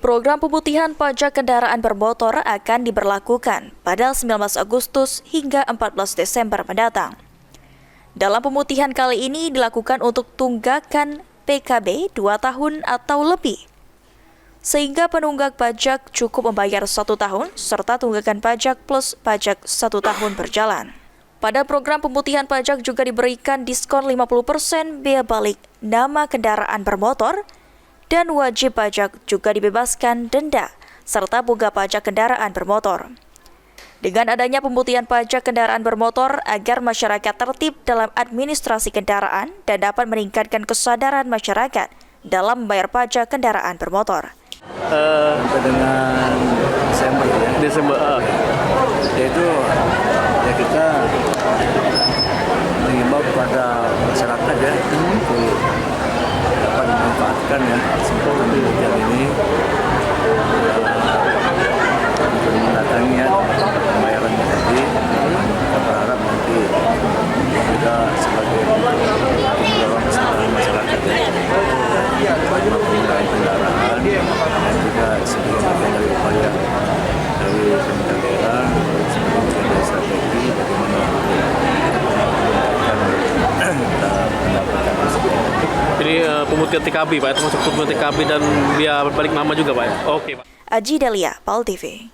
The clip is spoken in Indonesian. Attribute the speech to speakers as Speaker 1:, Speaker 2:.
Speaker 1: Program pemutihan pajak kendaraan bermotor akan diberlakukan pada 19 Agustus hingga 14 Desember mendatang. Dalam pemutihan kali ini dilakukan untuk tunggakan PKB 2 tahun atau lebih, sehingga penunggak pajak cukup membayar 1 tahun serta tunggakan pajak plus pajak 1 tahun berjalan. Pada program pemutihan pajak juga diberikan diskon 50% biaya balik nama kendaraan bermotor, dan wajib pajak juga dibebaskan denda serta bunga pajak kendaraan bermotor. Dengan adanya pemutihan pajak kendaraan bermotor agar masyarakat tertib dalam administrasi kendaraan dan dapat meningkatkan kesadaran masyarakat dalam membayar pajak kendaraan bermotor.
Speaker 2: Sampai dengan Desember yaitu ya kita mengimbau kepada masyarakat ya untuk dapat dimanfaatkan ya kesempatan pemutihan ini untuk mendatangi ya pembayaran tadi. Kita berharap nanti juga sebagai mendorong kesadaran masyarakat ya penggunaan kendaraan dan juga sebagai bagian dari upaya dari pemerintah daerah sebagai strategi bagaimana mendapatkan
Speaker 3: Ini pemutihan TKB Pak, termasuk pemutihan TKB dan biaya balik nama juga Pak ya? Oke Pak.
Speaker 1: Aji Delia, PAL TV.